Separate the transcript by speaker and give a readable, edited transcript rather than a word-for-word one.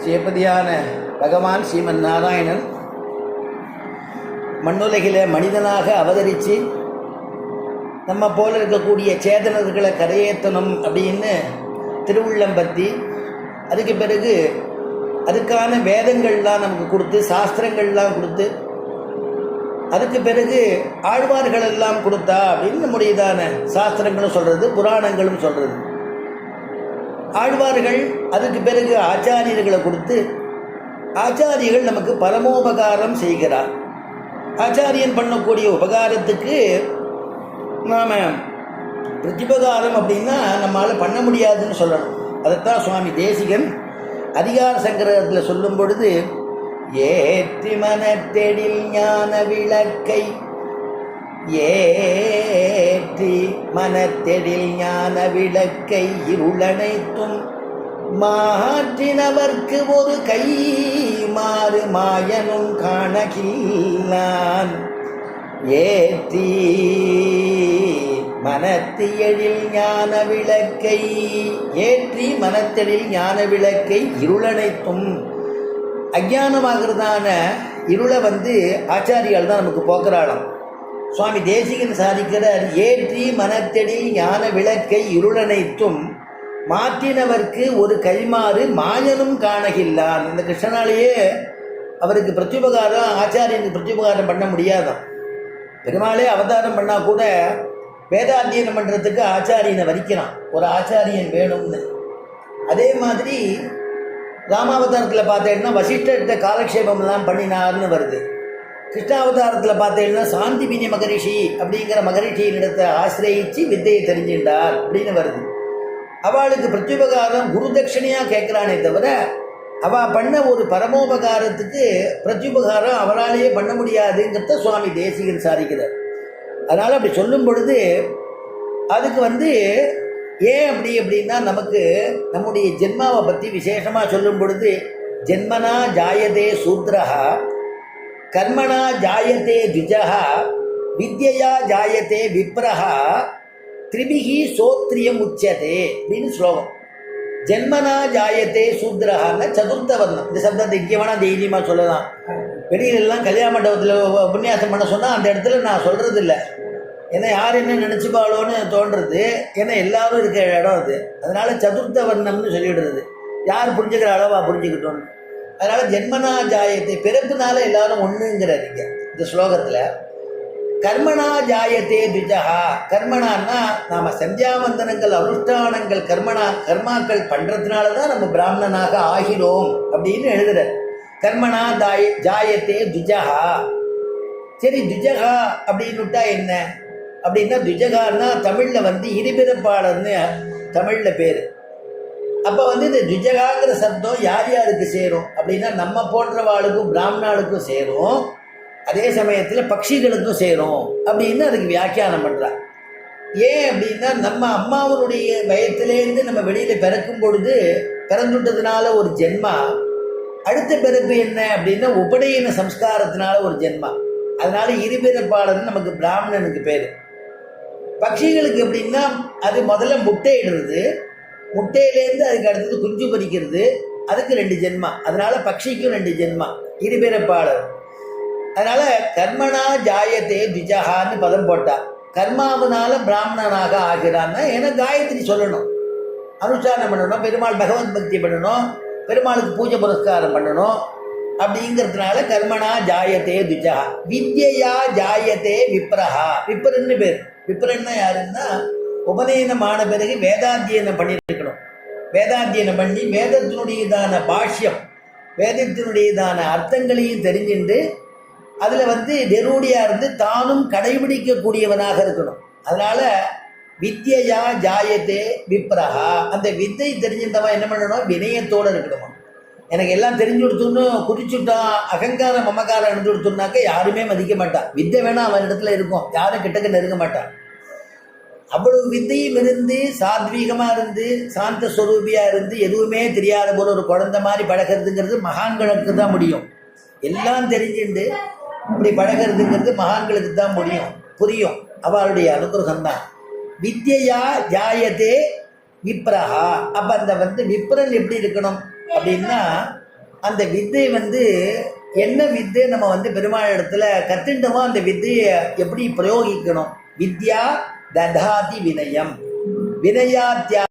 Speaker 1: சேப்பதியான பகவான் ஸ்ரீமன் நாராயணன் மண்ணுலகில் மனிதனாக அவதரித்து நம்ம போல இருக்கக்கூடிய சேதனர்களை கரையேற்றணும் அப்படின்னு திருவுள்ளம்பத்தி, அதுக்கு பிறகு அதுக்கான வேதங்கள்லாம் நமக்கு கொடுத்து, சாஸ்திரங்கள்லாம் கொடுத்து, அதுக்கு பிறகு ஆழ்வார்கள் எல்லாம் கொடுத்தா அப்படின்னு நம்முடையதான சாஸ்திரங்களும் சொல்கிறது, புராணங்களும் சொல்கிறது. ஆழ்வார்கள் அதுக்கு பிறகு ஆச்சாரியர்களை கொடுத்து, ஆச்சாரியர்கள் நமக்கு பரமோபகாரம் செய்கிறார். ஆச்சாரியன் பண்ணக்கூடிய உபகாரத்துக்கு நாம் பிரதிபகாரம் அப்படின்னா நம்மளால் பண்ண முடியாதுன்னு சொல்லணும். அதைத்தான் சுவாமி தேசிகன் அதிகார சங்கரத்தில் சொல்லும் பொழுது, ஏற்றி மனத்தெடில் ஞான விளக்கை, ஏற்றி மனத்தெடில் ஞான விளக்கை இருளனைத்தும் மாற்றினவர்க்கு ஒரு கை மாறு மாயனும் காணகில்லான். ஏற்றி மனத்தியழில் ஞான விளக்கை, ஏற்றி மனத்தெழில் ஞான விளக்கை இருளனைத்தும், அஞ்ஞானமாகிறதான இருளை ஆச்சாரியால் தான் நமக்கு போக்குறாளாம். சுவாமி தேசிகன் சாதிக்கிறார், ஏற்றி மனத்தெழில் ஞான விளக்கை இருளனைத்தும் மாற்றினவர்க்கு ஒரு கைமாறு மாயனும் காணகில்லான். இந்த கிருஷ்ணனாலேயே அவருக்கு பிரத்யுபகாரம், ஆச்சாரியனுக்கு பிரத்யுபகாரம் பண்ண முடியாதான். பெருமாளே அவதாரம் பண்ணால் கூட வேதாத்தியனம் பண்ணுறதுக்கு ஆச்சாரியனை வரிக்கிறான், ஒரு ஆச்சாரியன் வேணும்னு. அதே மாதிரி ராமாவதாரத்தில் பார்த்தேன்னா வசிஷ்டர்கிட்ட காலக்ஷேபம்லாம் பண்ணினார்னு வருது. கிருஷ்ணாவதாரத்தில் பார்த்தேன்னா சாந்திபினி மகரிஷி அப்படிங்கிற மகரிஷியினிடத்தை ஆசிரியிச்சு வித்தையை தெரிஞ்சின்றார் அப்படின்னு வருது. அவளுக்கு பிரத்யுபகாரம் குரு தட்சிணையாக கேட்குறானே தவிர அவள் பண்ண ஒரு பரமோபகாரத்துக்கு பிரத்யுபகாரம் அவளாலேயே பண்ண முடியாதுங்கிறத சுவாமி தேசிகன் சாதிக்கிறார். அதனால் அப்படி சொல்லும் பொழுது அதுக்கு ஏன் அப்படின்னா நமக்கு நம்முடைய ஜென்மாவை பற்றி விசேஷமாக சொல்லும் பொழுது, ஜென்மனா ஜாயதே சூத்ரஹா, கர்மணா ஜாயதே துஜஹா, வித்யா ஜாயதே விப்ரஹா, திரிபிகி சோத்ரியம் உச்சதே அப்படின்னு ஸ்லோகம். ஜென்மனா ஜாயத்தே சூத்ரஹான்னு சதுர்த்த வர்ணம். இந்த சப்தத்தை இங்கே வேணால் தைரியமாக சொல்லலாம். வெளியிலெல்லாம் கல்யாண மண்டபத்தில் உபன்யாசம் பண்ண சொன்னால் அந்த இடத்துல நான் சொல்கிறது இல்லை, ஏன்னா யார் என்ன நினச்சிப்பாளோன்னு தோன்றுறது, ஏன்னா எல்லாரும் இருக்கிற இடம் அது. அதனால் சதுர்த்த வர்ணம்னு சொல்லிவிடுறது, யார் புரிஞ்சுக்கிற அளவாக புரிஞ்சுக்கிட்டோன்னு. அதனால் ஜென்மனா ஜாயத்தை, பிறப்புனால எல்லாரும் ஒன்றுங்கிறார் இங்கே இந்த ஸ்லோகத்தில். கர்மணா ஜாயத்தே துஜஹா, கர்மணான்னா நாம் சந்தியாவந்தனங்கள் அனுஷ்டானங்கள் கர்மாக்கள் பண்ணுறதுனால தான் நம்ம பிராமணனாக ஆகிறோம் அப்படின்னு எழுதுறார். கர்மணா ஜாயத்தே துஜஹா. சரி, துஜஹா அப்படின்னுட்டா என்ன அப்படின்னா, துஜகான்னா தமிழில் இருபிறப்பாளர்னு தமிழில் பேர். அப்போ இந்த துஜகாங்கிற சப்தம் யார் யாருக்கு சேரும் அப்படின்னா, நம்ம போன்றவாளுக்கும் பிராமணாளுக்கும் சேரும், அதே சமயத்தில் பட்சிகளுக்கும் சேரும் அப்படின்னு அதுக்கு வியாக்கியானம் பண்ணுறார். ஏன் அப்படின்னா, நம்ம அம்மாவனுடைய வயத்திலேருந்து நம்ம வெளியில் பிறக்கும் பொழுது பிறந்துட்டதுனால ஒரு ஜென்மா, அடுத்த பிறப்பு என்ன அப்படின்னா உபநயன சம்ஸ்காரத்தினால ஒரு ஜென்மா. அதனால இருபிறப்பாளர்னு நமக்கு பிராமணனுக்கு பேர். பட்சிகளுக்கு எப்படின்னா, அது முதல்ல முட்டையிடுறது, முட்டையிலேருந்து அதுக்கு அடுத்தது குஞ்சு பறிக்கிறது, அதுக்கு 2 ஜென்மா. அதனால பட்சிக்கும் 2 ஜென்மா, இருபிறப்பாளர். அதனால் கர்மனா ஜாயத்தே துஜஹான்னு பதம் போட்டால், கர்மாவனால பிராமணனாக ஆகிறான்னா, ஏன்னா காயத்ரி சொல்லணும், அனுஷ்டானம் பண்ணணும், பெருமாள் பகவத் பக்தி பண்ணணும், பெருமாளுக்கு பூஜை புரஸ்காரம் பண்ணணும். அப்படிங்கிறதுனால கர்மனா ஜாயத்தே துஜஹா. வித்யா ஜாயத்தே விப்ரஹா, விப்ரன்னு பேர். விப்ரன்னா யாருன்னா, உபநயனமான பிறகு வேதாத்தியனம் பண்ணியிருக்கணும். வேதாத்தியனம் பண்ணி வேதத்தினுடையதான பாஷ்யம், வேதத்தினுடையதான அர்த்தங்களையும் தெரிஞ்சுட்டு அதில் நெருடியாக இருந்து தானும் கடைபிடிக்கக்கூடியவனாக இருக்கணும். அதனால் வித்யா ஜாயத்தே விப்ரஹா, அந்த வித்தை தெரிஞ்சிருந்தவன் என்ன பண்ணணும், வினயத்தோடு இருக்கணுமா. எனக்கு எல்லாம் தெரிஞ்சு கொடுத்துன்னு குதிச்சுட்டான், அகங்காரம் மமக்காரம் எடுத்து கொடுத்தோம்னாக்க யாருமே மதிக்க மாட்டான். வித்தை வேணால் அவன் இடத்துல இருக்கும், யாரும் கிட்டக்க நெருங்க மாட்டான். அவ்வளவு வித்தையும் இருந்து சாத்வீகமாக இருந்து சாந்த ஸ்வரூபியாக இருந்து எதுவுமே தெரியாத போல ஒரு குழந்தை மாதிரி பழகிறதுங்கிறது மகான்களுக்கு தான் முடியும். எல்லாம் தெரிஞ்சுண்டு அப்படி பழகிறதுங்கிறது மகான்களுக்கு தான் புரியும். அவளுடைய அனுகிரகம்தான். வித்யா ஜாயத்தே விப்ரஹா. அப்போ அந்த விப்ரன் எப்படி இருக்கணும் அப்படின்னா, அந்த வித்தை வந்து என்ன வித்தை நம்ம வந்து பெருமாள் இடத்துல கற்றுண்டோமோ அந்த வித்தையை எப்படி பிரயோகிக்கணும். வித்யா ததாதி வினயம் வினயாத்யா